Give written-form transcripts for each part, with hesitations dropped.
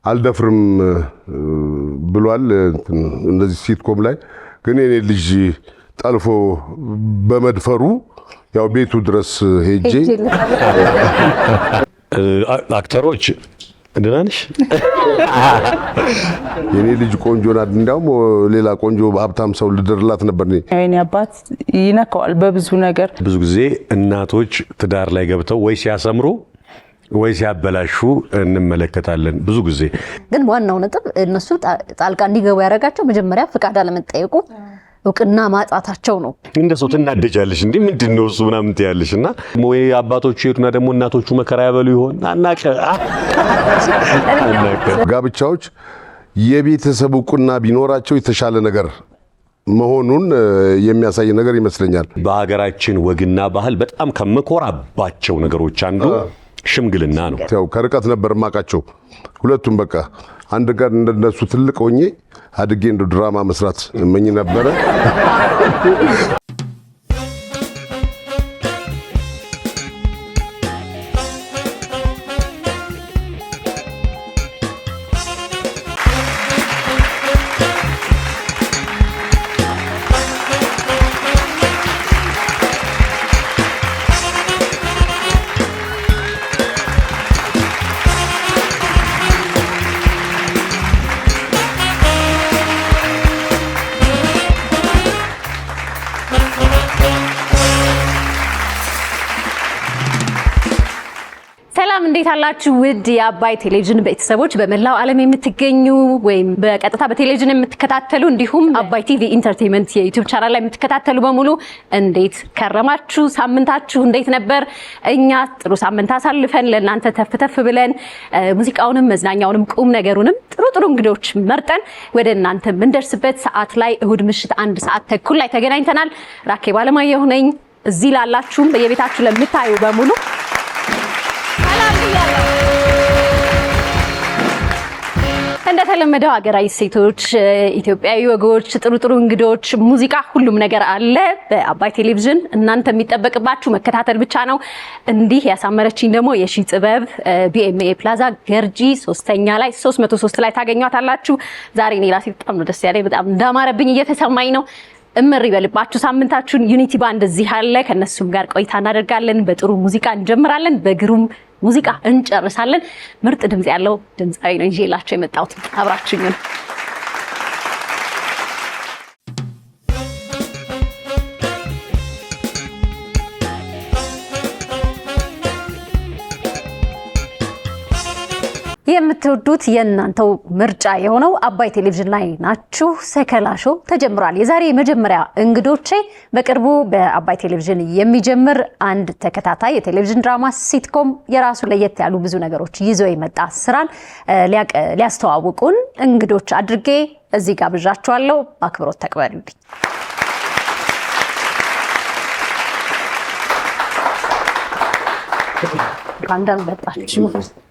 አልደፍርም ብሏል እንደዚህ ሲትኮም ላይ ግን የኔ ልጅ ጠልፎ በመድፈሩ ያው ቤቱ ድረስ ሄጄ አክተሮች እንደናንሽ የኔ ልጅ ቆንጆ ናት እንዳውም ሌላ ቆንጆ ሀብታም ሰው ልድርላት ነበር የኔ አባት ይነካዋል በብዙ ነገር ብዙ ጊዜ እናቶች ትዳር ላይ ገብተው ወይ ሲያሰምሩ ወይ ሲያበላሹ እንመለከታለን ብዙ ጊዜ ግን ዋናው ነጥብ እነሱ ጣልቃ እንዲገቡ ያረጋቸው መጀመሪያ ፍቃድ አለመጠየቁ እውቅና ማጣታቸው ነው እንደሰው ትናደጃለሽ እንዴ ምንድነው እሱ ምናምን ትያለሽና ወይ አባቶቹ ይቱና ደግሞ እናቶቹ መከራ ያበሉ ይሆን አናቀ ጋብቻዎች የቤተሰብ እውቅና ቢኖራቸው የተሻለ ነገር መሆኑን የሚያሳይ ነገር ይመስለኛል በሀገራችን ወግና ባህል በጣም ከመኮራባቸው ነገሮች አንዱ ሽምግልና ነው ያው ከርቀት ነበር ማቃቸው ሁለቱም በቃ አንድ ጋር እንደነሱ ትልቅ ሆኜ አድጌ እንደ ድራማ መስራት እመኝ ነበር እንዴት አላችሁ ውድ የአባይ ቴሌቪዥን ቤተሰቦች በመላው ዓለም የምትገኙ ወይም በቀጥታ በቴሌቪዥን የምትከታተሉ እንዲሁም አባይ ቲቪ ኢንተርቴይንመንት የዩቲዩብ ቻናል ላይ የምትከታተሉ በሙሉ እንዴት ከረማችሁ ሳምንታችሁ እንዴት ነበር እኛ ጥሩ ሳምንት አሳልፈን ለእናንተ ተፍተፍ ብለን ሙዚቃውንም መዝናኛውንም ቁም ነገሩንም ጥሩ እንግዶች መርጠን ወደ እናንተ ምንደርስበት ሰዓት ላይ እሁድ ምሽት 1 ሰዓት ተኩል ላይ ተገናኝተናል ራኬብ አለማየሁ ነኝ እዚህ ላላችሁም በየቤታችሁ ለምታዩ በሙሉ እንደተለመደው ሀገራዊ ሴቶች ኢትዮጵያዊ ወጎች ጥሩ እንግዶች ሙዚቃ ሁሉም ነገር አለ በአባይ ቴሌቪዥን እናንተ የሚጠበቅባችሁ መከታተል ብቻ ነው እንዲህ ያሳመረችኝ ደግሞ የሺ ጥበብ ቢኤምኤ ፕላዛ ገርጂ 3ኛ ላይ 303 ላይ ታገኙታላችሁ ዛሬ እኔ ራሴ በጣም ደስ ያለኝ በጣም እንዳማረብኝ እየተሰማኝ ነው እመሪ በልባችሁ ሳምንታችሁን ዩኒቲ ባንድ እዚህ አለ ከነሱም ጋር ቆይታ እናደርጋለን በጥሩ ሙዚቃ እንጀምራለን በግሩም ሙዚቃ እንጨርሳለን ምርጥ ድምጽ ያለው ድምጻዊ ነው ይዤላችሁ የመጣሁት አብራችሁኝ የምትወዱት የእናንተው ምርጫ የሆነው አባይ ቴሌቪዥን ላይ ናችሁ ሰከላ ሾው ተጀምሯል የዛሬ መጀመሪያ እንግዶቼ በቅርቡ በአባይ ቴሌቪዥን የሚጀምር አንድ ተከታታይ የቴሌቪዥን ድራማ ሲትኮም የራሱ ለየት ያሉ ብዙ ነገሮች ይዞ የመጣ ስራን ሊያስተዋውቁን እንግዶች አድርጌ እዚህ ጋር ብዣቸዋለሁ አክብሮት ተቀበሉልኝ ካንዳን በጣችሁ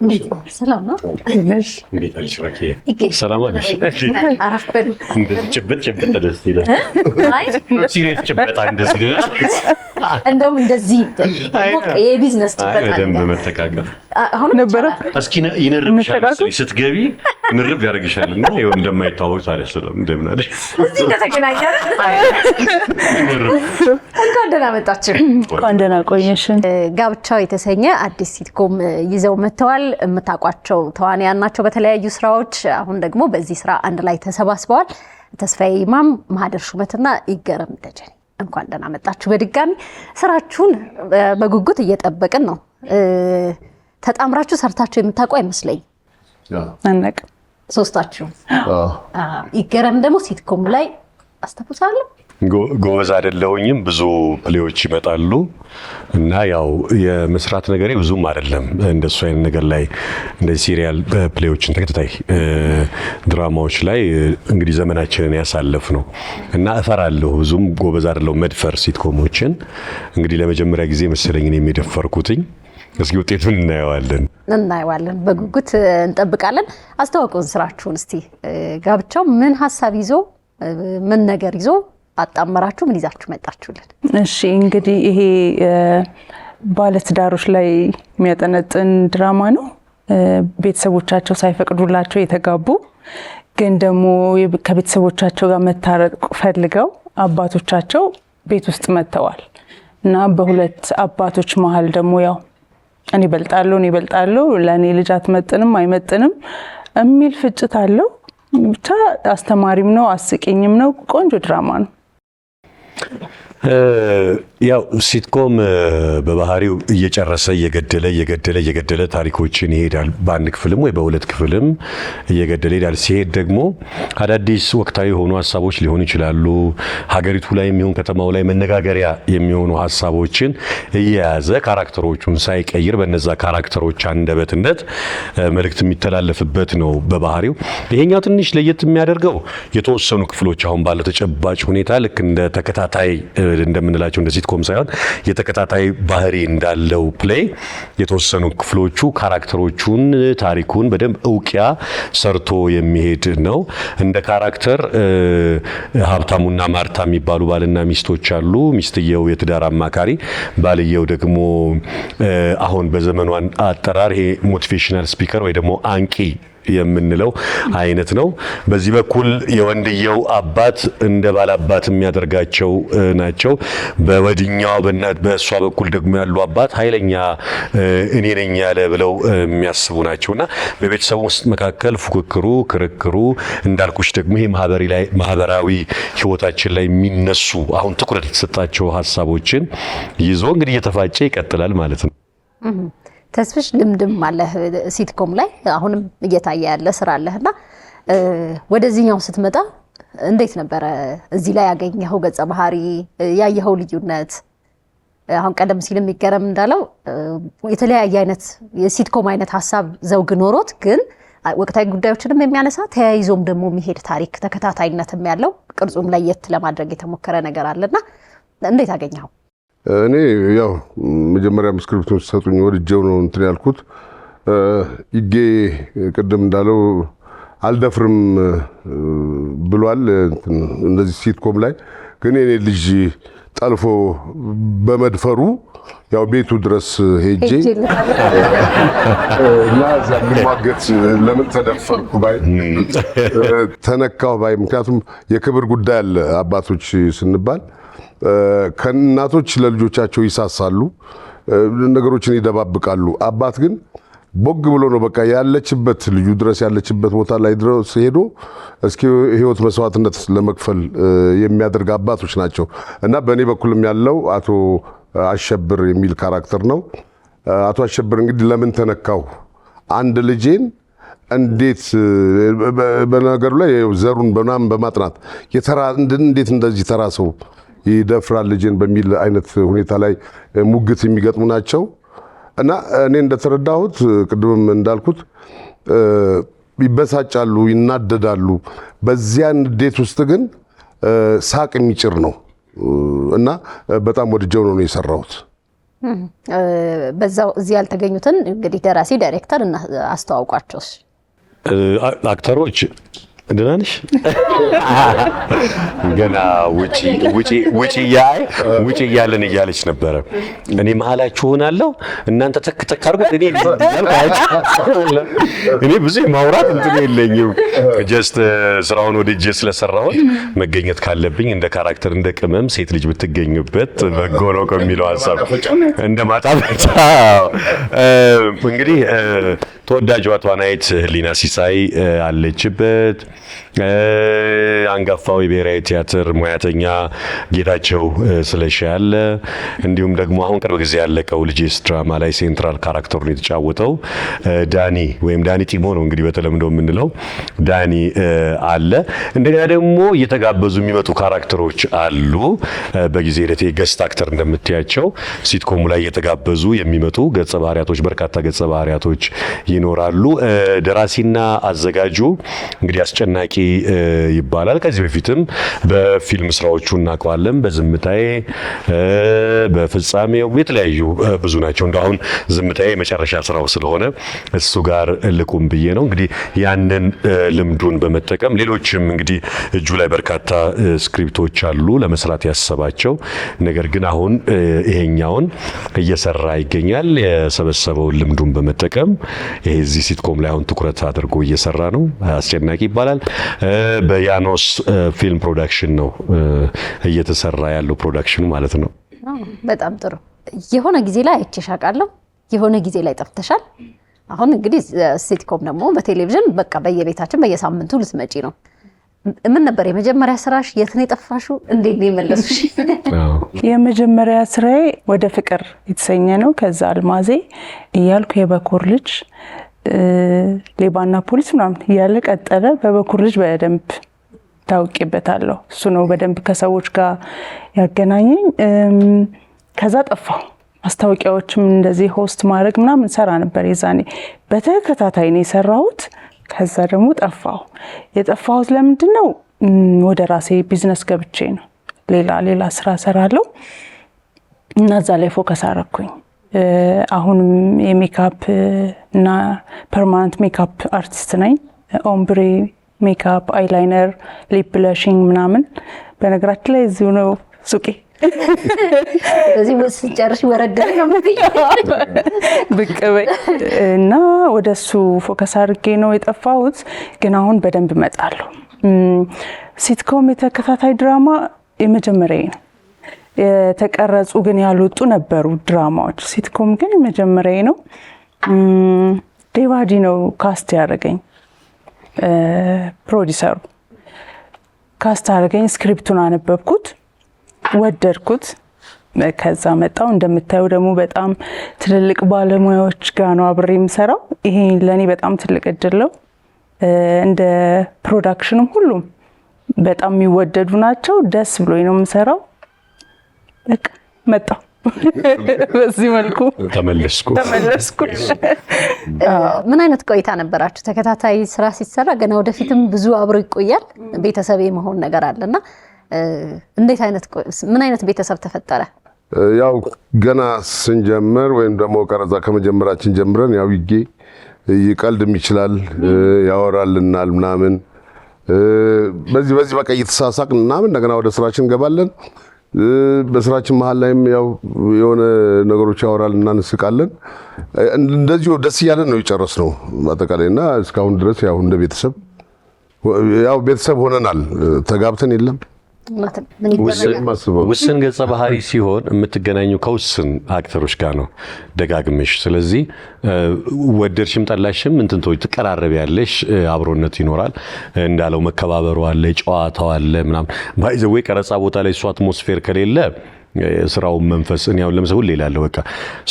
እንዴት ሰላም ነው እንዴት አለሽ ራኪያ ሰላም አለሽ አረፈን ጭብጥ ደስ ይላል አይ ሲሪየስ ጭብጥ እንደዚህ እንደውም እንደዚህ የቢዝነስ ጭብጥ በደንብ መተቃቀፍ አሁን ነበር እስኪ ይነርብሻል ስትገቢ ንርብ ያደርግሻልና ይሄው እንደማይታወቅ ታዲያ ሰላም እንደምን አለሽ እዚህ ተገናኛለን እንኳን ደህና መጣችሁ እንኳን ደህና ቆየሽን ጋብቻው የተሰኘ አዲስ ሲትኮም ይዘው መተዋል የምታቋቸው ተዋንያን ናቸው በተለያዩ ስራዎች አሁን ደግሞ በዚህ ስራ አንድ ላይ ተሰባስበዋል ተስፋዬ ኢማም ማህደር ሹመትና ይገረም ደጀኔ እንኳን ደህና መጣችሁ በድጋሚ ስራችሁን በጉጉት እየጠበቅን ነው ተጣምራችሁ ሰርታችሁ የምታቋ አይመስለኝ አነቅ ሶስታችሁ ይገረም ደግሞ ሲትኮም ላይ አስተፉሳለሁ ጎበዝ አይደለሁኝም ብዙ ፕሌዎች ይመጣሉ እና ያው የመስራት ነገሬ ብዙም አይደለም እንደሱ አይነት ነገር ላይ እንደ ሲሪያል ፕሌዎችን ተከታታይ ድራማዎች ላይ እንግዲህ ዘመናችንን ያሳለፍ ነው እና እፈራለሁ ብዙም ጎበዝ አይደለሁ መድፈር ሲትኮሞችን እንግዲህ ለመጀመሪያ ጊዜ መሰለኝ እኔ የደፈርኩትኝ እስኪ ውጤቱን እናየዋለን በጉጉት እንጠብቃለን አስተዋውቁን ስራችሁን እስቲ ጋብቻው ምን ሐሳብ ይዞ ምን ነገር ይዞ አጣመራችሁ ምን ይዛችሁ መጣችሁልን እሺ እንግዲህ ይሄ ባለትዳሮች ላይ የሚያጠነጥን ድራማ ነው ቤተሰቦቻቸው ሳይፈቅዱላቸው የተጋቡ ግን ደግሞ ከቤተሰቦቻቸው ጋር መታረቅ ፈልገው አባቶቻቸው ቤት ውስጥ መተዋል እና በሁለት አባቶች መሃል ደግሞ ያው እኔ እበልጣለሁ ለኔ ልጅ አትመጥንም አይመጥንም የሚል ፍጭት አለው። ብቻ አስተማሪም ነው አስቂኝም ነው ቆንጆ ድራማ ነው። ያው ሲትኮም በባህሪው እየጨረሰ እየገደለ ታሪኮችን ይሄዳል። በአንድ ክፍልም ወይ በሁለት ክፍልም እየገደለ ይሄዳል። ሲሄድ ደግሞ አዳዲስ ወቅታዊ የሆኑ ሀሳቦች ሊሆኑ ይችላሉ። ሀገሪቱ ላይ የሚሆን ከተማው ላይ መነጋገሪያ የሚሆኑ ሀሳቦችን እየያዘ ካራክተሮቹን ሳይቀይር በነዛ ካራክተሮች አንደበትነት መልእክት የሚተላለፍበት ነው በባህሪው። ይሄኛው ትንሽ ለየት የሚያደርገው የተወሰኑ ክፍሎች አሁን ባለው ተጨባጭ ሁኔታ ልክ እንደ ተከታታይ እንደምንላቸው እንደ ሲትኮም ሳይሆን የተከታታይ ባህሪ እንዳለው ፕሌይ የተወሰኑ ክፍሎቹ ካራክተሮቹን ታሪኩን በደንብ እውቂያ ሰርቶ የሚሄድ ነው። እንደ ካራክተር ሀብታሙና ማርታ የሚባሉ ባልና ሚስቶች አሉ። ሚስትየው የትዳር አማካሪ፣ ባልየው ደግሞ አሁን በዘመኑ አጠራር ይሄ ሞቲቬሽናል ስፒከር ወይ ደግሞ አንቂ የምንለው አይነት ነው። በዚህ በኩል የወንድየው አባት እንደ ባላባት የሚያደርጋቸው ናቸው። በወዲኛው በእሷ በኩል ደግሞ ያሉ አባት ኃይለኛ እኔ ነኝ ያለ ብለው የሚያስቡ ናቸውና በቤተሰቡ ውስጥ መካከል ፉክክሩ፣ ክርክሩ እንዳልኩሽ ደግሞ ይሄ ማህበራዊ ህይወታችን ላይ የሚነሱ አሁን ትኩረት የተሰጣቸው ሀሳቦችን ይዞ እንግዲህ እየተፋጨ ይቀጥላል ማለት ነው። ተስፍሽ ልምድም አለ ሲትኮም ላይ አሁንም እየታየ ያለ ስራ አለህና ወደዚህኛው ስትመጣ እንዴት ነበረ? እዚህ ላይ ያገኘኸው ገጸ ባህሪ ያየኸው ልዩነት? አሁን ቀደም ሲል የሚገረም እንዳለው የተለያየ አይነት የሲትኮም አይነት ሀሳብ ዘውግ ኖሮት ግን ወቅታዊ ጉዳዮችንም የሚያነሳ ተያይዞም ደግሞ የሚሄድ ታሪክ ተከታታይነትም ያለው ቅርጹም ላይ የት ለማድረግ የተሞከረ ነገር አለና እንዴት አገኘኸው? እኔ ያው መጀመሪያም ስክሪፕቱን ሲሰጡኝ ወድጄው ነው እንትን ያልኩት። ይጌ ቅድም እንዳለው አልደፍርም ብሏል እንደዚህ ሲትኮም ላይ ግን የኔ ልጅ ጠልፎ በመድፈሩ ያው ቤቱ ድረስ ሄጄ እና ለማገት ለምን ተደፈርኩ ባይ ተነካው ባይ ምክንያቱም የክብር ጉዳይ አለ። አባቶች ስንባል ከእናቶች ለልጆቻቸው ይሳሳሉ፣ ነገሮችን ይደባብቃሉ። አባት ግን ቦግ ብሎ ነው በቃ ያለችበት ልጁ ድረስ ያለችበት ቦታ ላይ ድረስ ሄዶ እስኪ ህይወት መስዋዕትነት ለመክፈል የሚያደርግ አባቶች ናቸው እና በእኔ በኩልም ያለው አቶ አሸብር የሚል ካራክተር ነው። አቶ አሸብር እንግዲህ ለምን ተነካው አንድ ልጄን እንዴት በነገሩ ላይ ዘሩን በናም በማጥናት እንዴት እንደዚህ ተራ ሰው ይደፍራል ልጅን በሚል አይነት ሁኔታ ላይ ሙግት የሚገጥሙ ናቸው እና እኔ እንደተረዳሁት ቅድምም እንዳልኩት ይበሳጫሉ፣ ይናደዳሉ። በዚያ ንዴት ውስጥ ግን ሳቅ የሚጭር ነው እና በጣም ወድጀው ነው የሰራሁት። በዛው እዚህ ያልተገኙትን እንግዲህ ደራሲ ዳይሬክተር እና አስተዋውቋቸውስ አክተሮች ደህና ነሽ? ገና ውጪ እያለን እያለች ነበረ። እኔ መሀላችሁ ሆናለሁ እናንተ ተክ አድርጉት። እኔ ብዙ ማውራት እንትን የለኝም። ጀስት ስራውን ወድጄ ስለሰራሁት መገኘት ካለብኝ እንደ ካራክተር እንደ ቅመም ሴት ልጅ ብትገኝበት በጎ ነው ከሚለው ሀሳብ እንደ ማጣፈጫ እንግዲህ ተወዳጇ ተዋናይት ህሊና ሲሳይ አለችበት። አንጋፋው የብሔራዊ ቲያትር ሙያተኛ ጌታቸው ስለሺ አለ። እንዲሁም ደግሞ አሁን ቅርብ ጊዜ ያለቀው ልጄስ ድራማ ላይ ሴንትራል ካራክተሩን የተጫወተው ዳኒ ወይም ዳኒ ጢሞ ነው እንግዲህ በተለምዶ የምንለው ዳኒ አለ። እንደገና ደግሞ እየተጋበዙ የሚመጡ ካራክተሮች አሉ። በጊዜ ሂደት ገስት አክተር እንደምትያቸው ሲትኮሙ ላይ እየተጋበዙ የሚመጡ ገጸ ባህሪያቶች በርካታ ገጸ ባህሪያቶች ይኖራሉ። ደራሲና አዘጋጁ እንግዲህ አስጨናቂ ይባላል። ከዚህ በፊትም በፊልም ስራዎቹ እናውቀዋለን። በዝምታዬ፣ በፍጻሜው የተለያዩ ብዙ ናቸው። እንደው አሁን ዝምታዬ የመጨረሻ ስራው ስለሆነ እሱ ጋር ልቁም ብዬ ነው። እንግዲህ ያንን ልምዱን በመጠቀም ሌሎችም እንግዲህ እጁ ላይ በርካታ ስክሪፕቶች አሉ ለመስራት ያሰባቸው። ነገር ግን አሁን ይሄኛውን እየሰራ ይገኛል። የሰበሰበውን ልምዱን በመጠቀም ይሄ እዚህ ሲትኮም ላይ አሁን ትኩረት አድርጎ እየሰራ ነው። አስጨናቂ ይባላል። በያኖስ ፊልም ፕሮዳክሽን ነው እየተሰራ ያለው ፕሮዳክሽኑ ማለት ነው። በጣም ጥሩ። የሆነ ጊዜ ላይ አይቼሽ አውቃለሁ፣ የሆነ ጊዜ ላይ ጠፍተሻል። አሁን እንግዲህ ሲትኮም ደግሞ በቴሌቪዥን በቃ በየቤታችን በየሳምንቱ ልትመጪ ነው። ምን ነበር የመጀመሪያ ስራሽ? የት ነው የጠፋሽው? እንዴት ነው የመለሱሽ? የመጀመሪያ ስራዬ ወደ ፍቅር የተሰኘ ነው። ከዛ አልማዜ እያልኩ የበኩር ልጅ፣ ሌባና ፖሊስ ምናምን እያለ ቀጠለ። በበኩር ልጅ በደንብ ታውቂበታለሁ። እሱ ነው በደንብ ከሰዎች ጋር ያገናኘኝ። ከዛ ጠፋሁ። ማስታወቂያዎችም እንደዚህ ሆስት ማድረግ ምናምን ሰራ ነበር። የዛኔ በተከታታይ ነው የሰራሁት። ከዛ ደግሞ ጠፋሁ። የጠፋሁት ለምንድን ነው? ወደ ራሴ ቢዝነስ ገብቼ ነው። ሌላ ስራ ሰራለሁ እና እዛ ላይ ፎከስ አረኩኝ። አሁንም የሜካፕ እና ፐርማነንት ሜካፕ አርቲስት ነኝ። ኦምብሬ ሜካፕ፣ አይላይነር፣ ሊፕ ብለሽንግ ምናምን። በነገራችን ላይ እዚሁ ነው ሱቄ። ስለዚህ ጨርሽ ወረደ ነው ብቅ በይ እና ወደሱ ፎከስ አድርጌ ነው የጠፋሁት። ግን አሁን በደንብ እመጣለሁ። ሲትኮም የተከታታይ ድራማ የመጀመሪያ ነው። የተቀረጹ ግን ያልወጡ ነበሩ ድራማዎች። ሲትኮም ግን የመጀመሪያ ነው። ዴቫዲ ነው ካስት ያደረገኝ። ፕሮዲሰሩ ካስት አደረገኝ። ስክሪፕቱን አነበብኩት፣ ወደድኩት። ከዛ መጣው። እንደምታየው ደግሞ በጣም ትልልቅ ባለሙያዎች ጋር ነው አብሬ የምሰራው። ይሄ ለኔ በጣም ትልቅ እድል ነው። እንደ ፕሮዳክሽኑም ሁሉም በጣም የሚወደዱ ናቸው። ደስ ብሎኝ ነው የምሰራው። በቃ መጣው። በዚህ መልኩ ተመለስኩ። ምን አይነት ቆይታ ነበራችሁ? ተከታታይ ስራ ሲሰራ ገና ወደፊትም ብዙ አብሮ ይቆያል። ቤተሰብ የመሆን ነገር አለና ምን አይነት ቤተሰብ ተፈጠረ? ያው ገና ስንጀምር ወይም ደግሞ ቀረጻ ከመጀመራችን ጀምረን ያው ይቀልድም ይችላል፣ ያወራልናል ምናምን። በዚህ በቃ እየተሳሳቅን ምናምን እንደገና ወደ ስራችን እንገባለን። በስራችን መሀል ላይም ያው የሆነ ነገሮች ያወራልና እንስቃለን። እንደዚሁ ደስ እያለን ነው የጨረስነው አጠቃላይ እና እስካሁን ድረስ ያው እንደ ቤተሰብ ሆነናል። ተጋብተን የለም። ውስን ገጸ ባህሪ ሲሆን የምትገናኙ ከውስን አክተሮች ጋር ነው ደጋግመሽ። ስለዚህ ወደድሽም ጠላሽም እንትንቶች ትቀራረቢያለሽ፣ አብሮነት ይኖራል። እንዳለው መከባበሩ አለ፣ ጨዋታው አለ ምናምን። ባይዘው ቀረጻ ቦታ ላይ እሱ አትሞስፌር ከሌለ ስራው መንፈስ እኔ ያው ለምሳሌ ሁሌ እላለሁ በቃ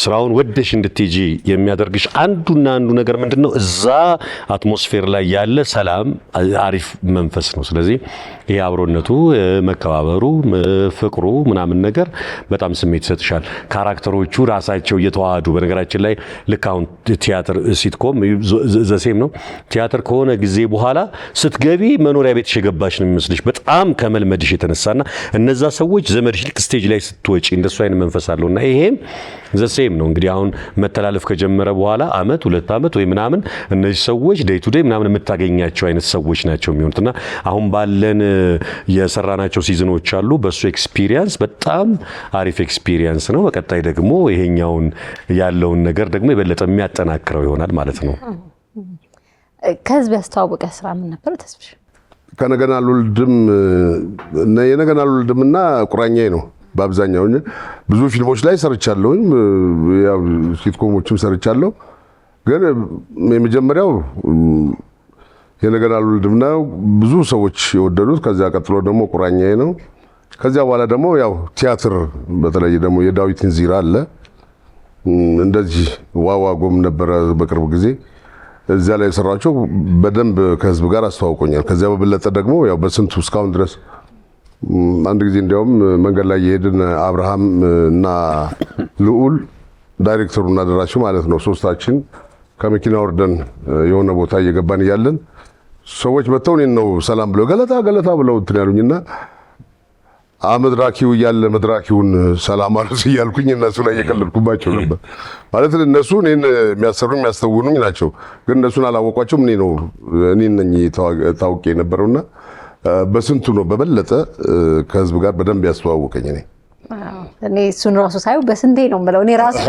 ስራውን ወደሽ እንድትጂ የሚያደርግሽ አንዱና አንዱ ነገር ምንድነው? እዛ አትሞስፌር ላይ ያለ ሰላም፣ አሪፍ መንፈስ ነው። ስለዚህ ይሄ አብሮነቱ፣ መከባበሩ፣ ፍቅሩ ምናምን ነገር በጣም ስሜት ይሰጥሻል። ካራክተሮቹ ራሳቸው እየተዋሃዱ በነገራችን ላይ ልክ አሁን ቲያትር ሲትኮም ዘሴም ነው። ቲያትር ከሆነ ጊዜ በኋላ ስትገቢ መኖሪያ ቤትሽ የገባሽ ነው የሚመስልሽ በጣም ከመልመድሽ የተነሳና እነዛ ሰዎች ዘመድሽ ልክ ስቴጅ ላይ ስትወጪ እንደሱ አይነት መንፈስ አለውና ይሄም ዘሴም ነው። እንግዲህ አሁን መተላለፍ ከጀመረ በኋላ አመት 2 አመት ወይ ምናምን እነዚህ ሰዎች ዴይ ቱ ዴይ ምናምን የምታገኛቸው አይነት ሰዎች ናቸው የሚሆኑትና አሁን ባለን የሰራናቸው ሲዝኖች አሉ። በሱ ኤክስፒሪየንስ በጣም አሪፍ ኤክስፒሪየንስ ነው። በቀጣይ ደግሞ ይሄኛውን ያለውን ነገር ደግሞ የበለጠ የሚያጠናክረው ይሆናል ማለት ነው። ከህዝብ ያስተዋወቀ ስራ ምን ነበር ተስፍሽ? ከነገና ልውልድምና ቁራኛዬ ነው። በአብዛኛው ብዙ ፊልሞች ላይ ሰርቻለሁ፣ ያው ሲትኮሞችም ሰርቻለሁ። ግን የመጀመሪያው የነገና ልውልድም ነው ብዙ ሰዎች የወደዱት። ከዚያ ቀጥሎ ደግሞ ቁራኛዬ ነው። ከዚያ በኋላ ደግሞ ያው ቲያትር በተለይ ደግሞ የዳዊት እንዚራ አለ። እንደዚህ ዋዋጎም ነበረ በቅርብ ጊዜ እዚያ ላይ የሰራቸው በደንብ ከህዝብ ጋር አስተዋውቆኛል። ከዚያ በበለጠ ደግሞ ያው በስንቱ እስካሁን ድረስ አንድ ጊዜ እንዲያውም መንገድ ላይ የሄድን አብርሃም እና ልዑል ዳይሬክተሩና ደራሲው ማለት ነው ሶስታችን ከመኪና ወርደን የሆነ ቦታ እየገባን እያለን ሰዎች መተው እኔን ነው ሰላም ብለው ገለታ ብለው እንትን ያሉኝና አመድራኪው እያለ መድራኪውን ሰላም አሉት እያልኩኝ እነሱ ላይ እየቀለድኩባቸው ነበር። ማለት እነሱ እኔን የሚያስተውኑኝ ናቸው፣ ግን እነሱን አላወቋቸውም። እኔ ነኝ ታውቄ የነበረውና በስንቱ ነው በበለጠ ከህዝብ ጋር በደንብ ያስተዋወቀኝ። እኔ እሱን ራሱ ሳይው በስንቴ ነው የምለው እኔ ራሱ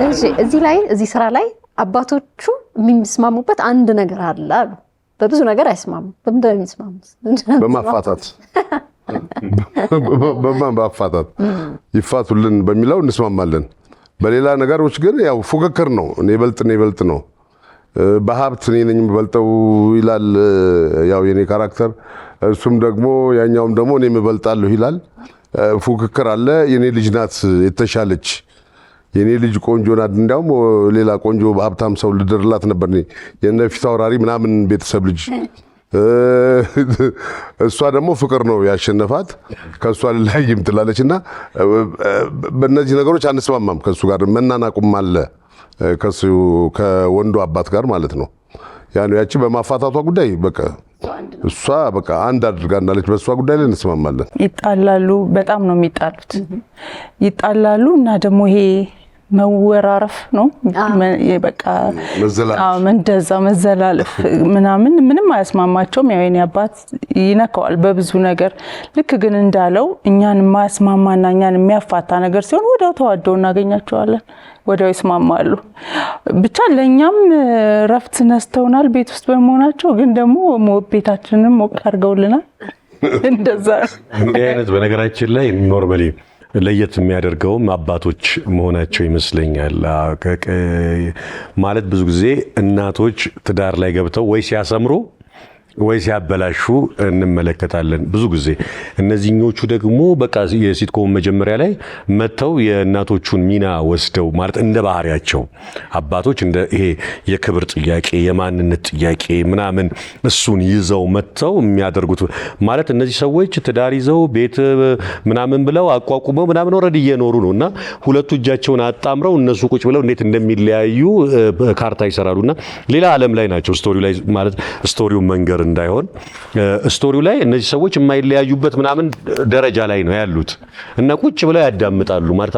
እሺ እዚህ ስራ ላይ አባቶቹ የሚስማሙበት አንድ ነገር አለ አሉ። በብዙ ነገር አይስማሙም። በምንድን ነው የሚስማሙት? በማፋታት በማፋታት ይፋቱልን በሚለው እንስማማለን። በሌላ ነገሮች ግን ያው ፉክክር ነው። እኔ ይበልጥ ነው። በሀብት እኔ ነኝ የምበልጠው ይላል ያው የኔ ካራክተር። እሱም ደግሞ ያኛውም ደግሞ እኔ የምበልጣለሁ ይላል። ፉክክር አለ። የኔ ልጅ ናት የተሻለች፣ የኔ ልጅ ቆንጆ ናት። እንዲያውም ሌላ ቆንጆ ሀብታም ሰው ልድርላት ነበር የነ ፊት አውራሪ ምናምን ቤተሰብ ልጅ። እሷ ደግሞ ፍቅር ነው ያሸነፋት፣ ከእሷ ልለያይም ትላለች። እና በእነዚህ ነገሮች አንስማማም። ከእሱ ጋር መናናቁም አለ ከወንዱ አባት ጋር ማለት ነው። ያቺ በማፋታቷ ጉዳይ በቃ እሷ በቃ አንድ አድርጋናለች። በእሷ ጉዳይ ላይ እንስማማለን። ይጣላሉ፣ በጣም ነው የሚጣሉት። ይጣላሉ እና ደግሞ ይሄ መወራረፍ ነው በቃ እንደዛ መዘላለፍ ምንም አያስማማቸውም። ያው የኔ አባት ይነካዋል በብዙ ነገር። ልክ ግን እንዳለው እኛን የማያስማማና እኛን የሚያፋታ ነገር ሲሆን ወዲያው ተዋደው እናገኛቸዋለን፣ ወዲያው ይስማማሉ። ብቻ ለእኛም ረፍት ነስተውናል ቤት ውስጥ በመሆናቸው፣ ግን ደግሞ ቤታችንን ሞቅ አድርገውልናል። እንደዛ እንዲህ አይነት በነገራችን ላይ ኖርማሊ ለየት የሚያደርገውም አባቶች መሆናቸው ይመስለኛል። ማለት ብዙ ጊዜ እናቶች ትዳር ላይ ገብተው ወይ ሲያሰምሩ ወይ ሲያበላሹ እንመለከታለን ብዙ ጊዜ። እነዚህኞቹ ደግሞ በቃ የሲትኮም መጀመሪያ ላይ መተው የእናቶቹን ሚና ወስደው ማለት እንደ ባህሪያቸው አባቶች እንደ ይሄ የክብር ጥያቄ የማንነት ጥያቄ ምናምን እሱን ይዘው መተው የሚያደርጉት ማለት እነዚህ ሰዎች ትዳር ይዘው ቤት ምናምን ብለው አቋቁመው ምናምን ኦልሬዲ እየኖሩ ነው እና ሁለቱ እጃቸውን አጣምረው እነሱ ቁጭ ብለው እንዴት እንደሚለያዩ ካርታ ይሰራሉና ሌላ ዓለም ላይ ናቸው። ስቶሪው ላይ ማለት ስቶሪው መንገር እንዳይሆን ስቶሪው ላይ እነዚህ ሰዎች የማይለያዩበት ምናምን ደረጃ ላይ ነው ያሉት እና ቁጭ ብለው ያዳምጣሉ ማለት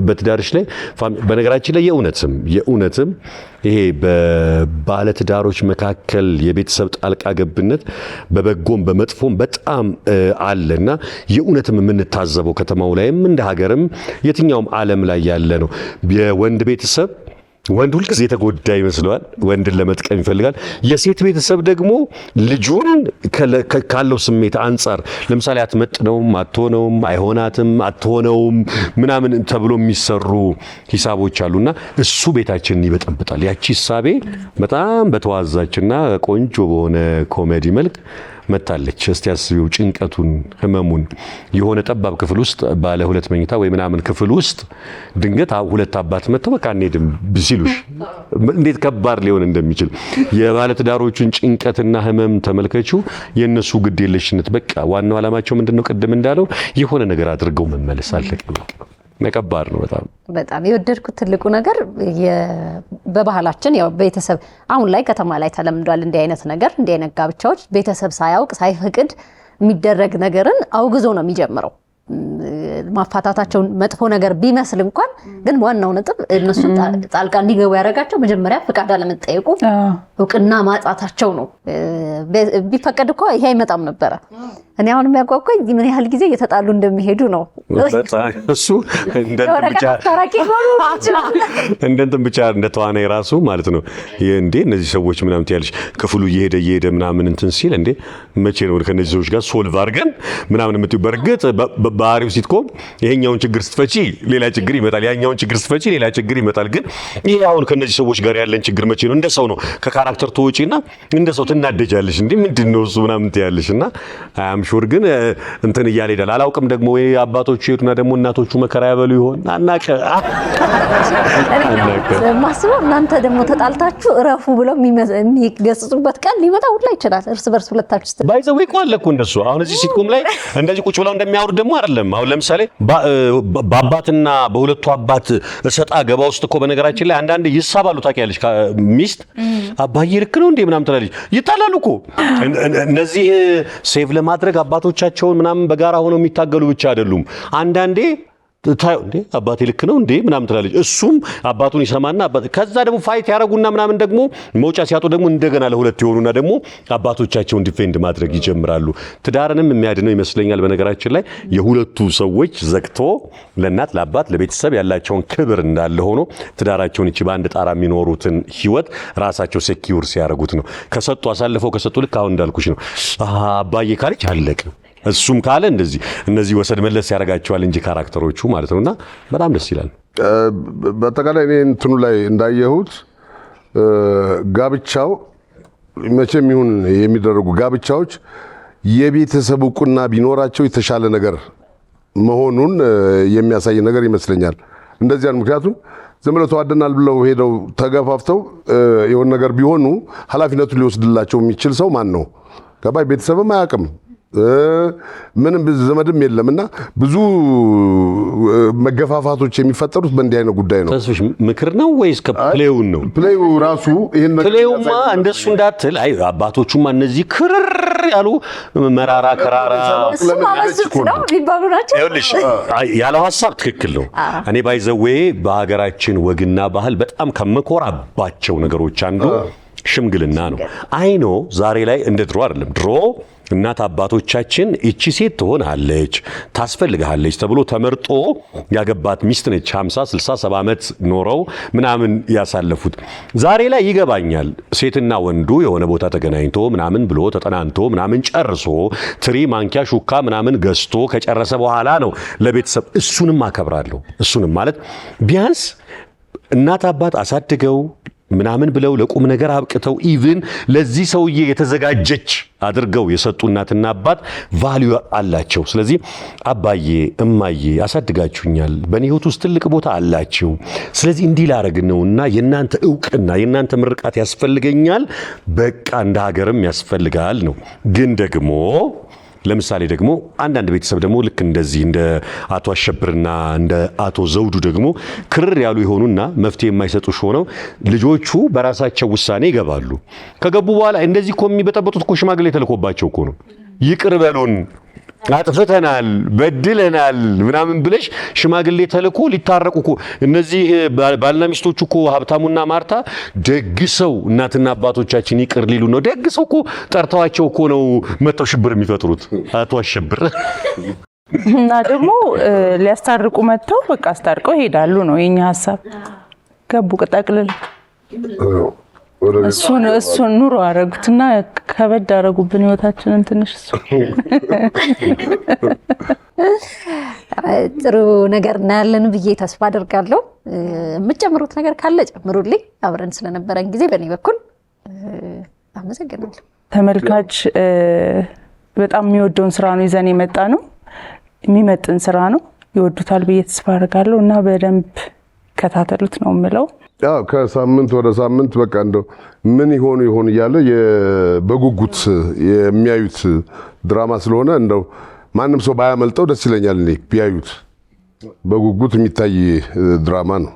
በትዳርሽ ላይ በነገራችን ላይ የእውነትም ይሄ በባለትዳሮች መካከል የቤተሰብ ጣልቃ ገብነት በበጎም በመጥፎም በጣም አለና የእውነትም የምንታዘበው ከተማው ላይም እንደ ሀገርም የትኛውም ዓለም ላይ ያለ ነው። የወንድ ቤተሰብ ወንድ ሁልጊዜ የተጎዳ ይመስለዋል፣ ወንድን ለመጥቀም ይፈልጋል። የሴት ቤተሰብ ደግሞ ልጁን ካለው ስሜት አንጻር ለምሳሌ አትመጥነውም፣ አትሆነውም፣ አይሆናትም፣ አትሆነውም ምናምን ተብሎ የሚሰሩ ሂሳቦች አሉና እሱ ቤታችንን ይበጠብጣል። ያቺ ሂሳቤ በጣም በተዋዛችና ቆንጆ በሆነ ኮሜዲ መልክ መታለች። እስቲ አስቢው ጭንቀቱን፣ ህመሙን የሆነ ጠባብ ክፍል ውስጥ ባለ ሁለት መኝታ ወይ ምናምን ክፍል ውስጥ ድንገት ሁለት አባት መጥተው በቃ እንሄድም ሲሉሽ እንዴት ከባድ ሊሆን እንደሚችል የባለ ትዳሮቹን ጭንቀትና ህመም ተመልከቹ። የነሱ ግድ የለሽነት በቃ ዋናው ዓላማቸው ምንድነው? ቅድም እንዳለው የሆነ ነገር አድርገው መመለስ አለቀ። መቀባር ነው። በጣም የወደድኩት ትልቁ ነገር በባህላችን ያው ቤተሰብ አሁን ላይ ከተማ ላይ ተለምዷል። እንዲህ አይነት ነገር እንዲህ አይነት ጋብቻዎች ቤተሰብ ሳያውቅ ሳይፈቅድ የሚደረግ ነገርን አውግዞ ነው የሚጀምረው። ማፋታታቸውን መጥፎ ነገር ቢመስል እንኳን ግን ዋናው ነጥብ እነሱ ጣልቃ እንዲገቡ ያደረጋቸው መጀመሪያ ፍቃድ አለመጠየቁ እውቅና ማጣታቸው ነው። ቢፈቀድ እኮ ይሄ አይመጣም ነበረ። እኔ አሁን የሚያጓጓኝ ምን ያህል ጊዜ እየተጣሉ እንደሚሄዱ ነው። እሱ እንደንተም ብቻ እንደ ተዋናይ ራሱ ማለት ነው። እንዴ እነዚህ ሰዎች ምናምን ትያለሽ ክፍሉ እየሄደ ምናምን እንትን ሲል እንዴ መቼ ነው ከነዚህ ሰዎች ጋር ሶልቭ አድርገን ምናምን የምትይው? በእርግጥ ባህሪው ሲትኮም ይሄኛውን ችግር ስትፈቺ ሌላ ችግር ይመጣል፣ ያኛውን ችግር ስትፈቺ ሌላ ችግር ይመጣል። ግን ይሄ አሁን ከነዚህ ሰዎች ጋር ያለን ችግር መቼ ነው? እንደ ሰው ነው ከካራክተር ተወጪና እንደ ሰው ትናደጃለሽ። እንዴ ምንድነው እሱ ምናምን ትያለሽና አም ሹር ግን እንትን እያለ ይላል። አላውቅም ደግሞ ወይ አባቶቹ የቱና ደግሞ እናቶቹ መከራ ያበሉ ይሆን አናቀ ማስበው እናንተ ደግሞ ተጣልታችሁ እረፉ ብለው የሚገጽጹበት ቀን ሊመጣ ሁላ ይችላል። እርስ በርስ ሁለታችሁ ባይዘው ይቆል እኮ እንደሱ አሁን እዚህ ሲትኮም ላይ እንደዚህ ቁጭ ብለው እንደሚያወሩ ደግሞ አይደለም። አሁን ለምሳሌ በአባትና በሁለቱ አባት እሰጣ ገባ ውስጥ እኮ በነገራችን ላይ አንዳንድ ይሳባሉ። ታውቂያለሽ ሚስት አባዬ ልክ ነው እንዴ ምናምን ትላለች። ይጣላሉ እኮ እነዚህ ሴቭ ለማድረግ አባቶቻቸውን ምናምን በጋራ ሆነው የሚታገሉ ብቻ አይደሉም። አንዳንዴ ታዩ እንዴ አባቴ ልክ ነው እንዴ ምናምን ትላለች። እሱም አባቱን ይሰማና ከዛ ደግሞ ፋይት ያረጉና ምናምን ደግሞ መውጫ ሲያጡ ደግሞ እንደገና ለሁለት ይሆኑና ደግሞ አባቶቻቸውን ዲፌንድ ማድረግ ይጀምራሉ። ትዳርንም የሚያድነው ይመስለኛል በነገራችን ላይ የሁለቱ ሰዎች ዘግቶ ለእናት ለአባት ለቤተሰብ ያላቸውን ክብር እንዳለ ሆኖ ትዳራቸውን እቺ በአንድ ጣራ የሚኖሩትን ህይወት ራሳቸው ሴኪዩር ሲያረጉት ነው። ከሰጡ አሳልፈው ከሰጡ ልክ አሁን እንዳልኩሽ ነው። አባዬ ካለች አለቅ እሱም ካለ እንደዚህ እነዚህ ወሰድ መለስ ያደርጋቸዋል እንጂ ካራክተሮቹ ማለት ነውና በጣም ደስ ይላል። በአጠቃላይ እኔ እንትኑ ላይ እንዳየሁት ጋብቻው መቼም ይሁን የሚደረጉ ጋብቻዎች የቤተሰብ ዕውቅና ቢኖራቸው የተሻለ ነገር መሆኑን የሚያሳይ ነገር ይመስለኛል። እንደዚያ ምክንያቱም ዝም ብለው ተዋደናል ብለው ሄደው ተገፋፍተው የሆነ ነገር ቢሆኑ ኃላፊነቱን ሊወስድላቸው የሚችል ሰው ማን ነው? ገባይ ቤተሰብም አያውቅም ምንም ዘመድም የለምና ብዙ መገፋፋቶች የሚፈጠሩት በእንዲህ አይነት ጉዳይ ነው። ተስፍሽ ምክር ነው ወይስ ከፕሌውን ነው? ፕሌው ራሱ ይሄን ነገር ፕሌውማ እንደሱ እንዳትል። አይ አባቶቹማ እነዚህ ክርር ያሉ መራራ ከራራ ይኸውልሽ ያለው ሐሳብ ትክክል ነው። እኔ ባይዘዌ በሀገራችን ወግና ባህል በጣም ከመኮራባቸው ነገሮች አንዱ ሽምግልና ነው። አይኖ ዛሬ ላይ እንደ ድሮ አይደለም። ድሮ እናት አባቶቻችን እቺ ሴት ትሆናለች ታስፈልግሃለች ተብሎ ተመርጦ ያገባት ሚስት ነች 50 60 70 ዓመት ኖረው ምናምን ያሳለፉት። ዛሬ ላይ ይገባኛል ሴትና ወንዱ የሆነ ቦታ ተገናኝቶ ምናምን ብሎ ተጠናንቶ ምናምን ጨርሶ ትሪ ማንኪያ ሹካ ምናምን ገዝቶ ከጨረሰ በኋላ ነው ለቤተሰብ። እሱንም አከብራለሁ። እሱንም ማለት ቢያንስ እናት አባት አሳድገው ምናምን ብለው ለቁም ነገር አብቅተው ኢቭን ለዚህ ሰውዬ የተዘጋጀች አድርገው የሰጡ እናትና አባት ቫልዩ አላቸው። ስለዚህ አባዬ እማዬ አሳድጋችሁኛል፣ በእኔ ህይወት ውስጥ ትልቅ ቦታ አላችሁ። ስለዚህ እንዲህ ላረግ ነውና የእናንተ ዕውቅና የእናንተ ምርቃት ያስፈልገኛል፣ በቃ እንደ ሀገርም ያስፈልጋል ነው። ግን ደግሞ ለምሳሌ ደግሞ አንዳንድ ቤተሰብ ደግሞ ልክ እንደዚህ እንደ አቶ አሸብርና እንደ አቶ ዘውዱ ደግሞ ክርር ያሉ ይሆኑና መፍትሄ የማይሰጡሽ ሆነው ልጆቹ በራሳቸው ውሳኔ ይገባሉ። ከገቡ በኋላ እንደዚህ እኮ የሚበጠበጡት እኮ ሽማግሌ ተልኮባቸው እኮ ነው። ይቅር በሉን አጥፍተናል በድለናል ምናምን ብለሽ ሽማግሌ ተልኮ ሊታረቁ እኮ እነዚህ ባልና ሚስቶች እኮ ሀብታሙና ማርታ ደግሰው እናትና አባቶቻችን ይቅር ሊሉ ነው። ደግሰው እኮ ጠርተዋቸው እኮ ነው መተው ሽብር የሚፈጥሩት አቶ አሸብር እና ደግሞ ሊያስታርቁ መተው በቃ አስታርቀው ይሄዳሉ ነው የኛ ሐሳብ። ገቡ ቅጠቅልል እሱን ኑሮ አረጉትና ከበድ አረጉብን ህይወታችንን ትንሽ። ጥሩ ነገር እናያለን ብዬ ተስፋ አደርጋለሁ። የምትጨምሩት ነገር ካለ ጨምሩልኝ። አብረን ስለነበረን ጊዜ በእኔ በኩል አመሰግናለሁ። ተመልካች በጣም የሚወደውን ስራ ነው ይዘን የመጣ ነው። የሚመጥን ስራ ነው። ይወዱታል ብዬ ተስፋ አደርጋለሁ እና በደንብ ከታተሉት ነው የምለው። ያው ከሳምንት ወደ ሳምንት በቃ እንደው ምን ይሆን እያለ በጉጉት የሚያዩት ድራማ ስለሆነ እንደው ማንም ሰው ባያመልጠው ደስ ይለኛል። እኔ ቢያዩት በጉጉት የሚታይ ድራማ ነው።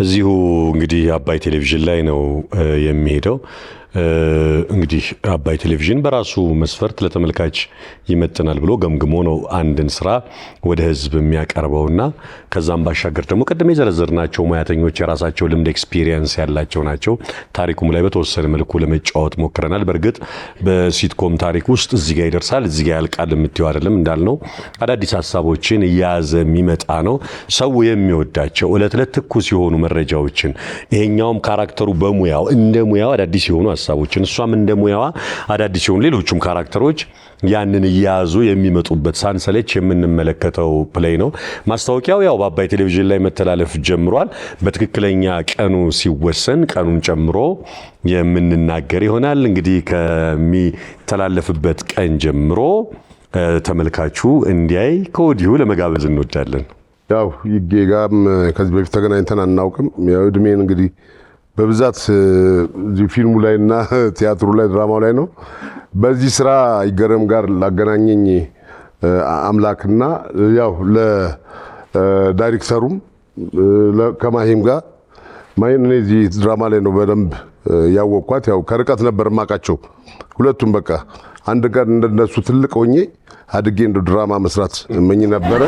እዚሁ እንግዲህ አባይ ቴሌቪዥን ላይ ነው የሚሄደው። እንግዲህ አባይ ቴሌቪዥን በራሱ መስፈርት ለተመልካች ይመጥናል ብሎ ገምግሞ ነው አንድን ስራ ወደ ህዝብ የሚያቀርበውና ከዛም ባሻገር ደግሞ ቀደም የዘረዘርናቸው ሙያተኞች የራሳቸው ልምድ ኤክስፒሪየንስ ያላቸው ናቸው። ታሪኩም ላይ በተወሰነ መልኩ ለመጫወት ሞክረናል። በእርግጥ በሲትኮም ታሪክ ውስጥ እዚህ ጋር ይደርሳል እዚህ ጋር ያልቃል የምትይው አይደለም። እንዳልነው አዳዲስ ሀሳቦችን እያያዘ የሚመጣ ነው። ሰው የሚወዳቸው ዕለት ዕለት ትኩስ የሆኑ መረጃዎችን ይሄኛውም ካራክተሩ በሙያው እንደ ሙያው አዳዲስ የሆኑ ሀሳቦችን እሷም እንደ ሙያዋ አዳዲስ የሆኑ ሌሎችም ካራክተሮች ያንን እያያዙ የሚመጡበት ሳንሰለች የምንመለከተው ፕሌይ ነው። ማስታወቂያው ያው በአባይ ቴሌቪዥን ላይ መተላለፍ ጀምሯል። በትክክለኛ ቀኑ ሲወሰን ቀኑን ጨምሮ የምንናገር ይሆናል። እንግዲህ ከሚተላለፍበት ቀን ጀምሮ ተመልካቹ እንዲያይ ከወዲሁ ለመጋበዝ እንወዳለን። ያው ይጌጋም ከዚህ በፊት ተገናኝተን አናውቅም። ያው እድሜን እንግዲህ በብዛት ፊልሙ ላይና ቲያትሩ ላይ ድራማው ላይ ነው። በዚህ ስራ ይገረም ጋር ላገናኘኝ አምላክና ያው ለዳይሬክተሩም ከማሂም ጋር ማይን እዚህ ድራማ ላይ ነው በደንብ ያወቅኳት። ያው ከርቀት ነበር ማቃቸው ሁለቱም። በቃ አንድ ቀን እንደነሱ ትልቅ ሆኜ አድጌ እንደ ድራማ መስራት እመኝ ነበረ።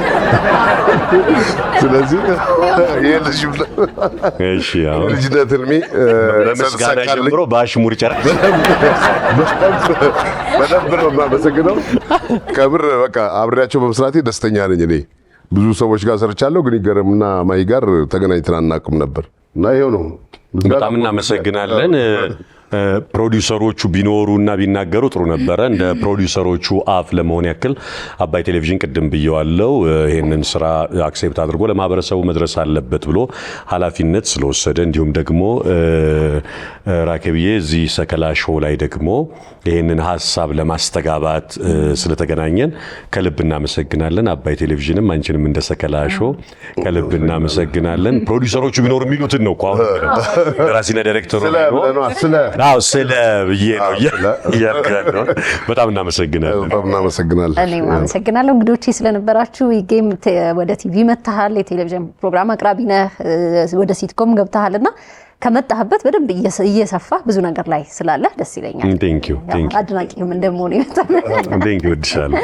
ስለዚህ የልጅ እሺ ያው ልጅነት ህልሜ ለምስጋና ጀምሮ በአሽሙር ጨረሰ። በደንብ ነው የማመሰግነው። ከምር በቃ አብሬያቸው በመስራቴ ደስተኛ ነኝ። እኔ ብዙ ሰዎች ጋር ሰርቻለሁ፣ ግን ይገርምና ማይ ጋር ተገናኝተን አናውቅም ነበር እና ይሄው ነው። በጣም እናመሰግናለን። ፕሮዲውሰሮቹ ቢኖሩና ቢናገሩ ጥሩ ነበረ። እንደ ፕሮዲውሰሮቹ አፍ ለመሆን ያክል አባይ ቴሌቪዥን ቅድም ብየዋለው ይሄንን ስራ አክሴፕት አድርጎ ለማህበረሰቡ መድረስ አለበት ብሎ ኃላፊነት ስለወሰደ እንዲሁም ደግሞ ራከብዬ እዚህ ሰከላ ሾው ላይ ደግሞ ይሄንን ሐሳብ ለማስተጋባት ስለተገናኘን ከልብ እናመሰግናለን። አባይ ቴሌቪዥንም አንቺንም እንደ ሰከላ ሾው ከልብ እናመሰግናለን። ፕሮዲውሰሮቹ ቢኖሩ የሚሉትን ነው ቋው ራሲና ዳይሬክተሩ ነው ስለ ብዬ ነው ያከራው። በጣም እናመሰግናለን። በጣም እናመሰግናለን። እኔም አመሰግናለሁ እንግዶቼ ስለነበራችሁ። ይገም ወደ ቲቪ መጣሃል፣ የቴሌቪዥን ፕሮግራም አቅራቢ ነህ፣ ወደ ሲትኮም ገብተሃልና ከመጣህበት በደንብ እየሰፋ ብዙ ነገር ላይ ስላለ ደስ ይለኛል። ቴንክ ዩ አድናቂም እንደምሆን ይመጣል። ቴንክ ዩ ወድሻለሁ።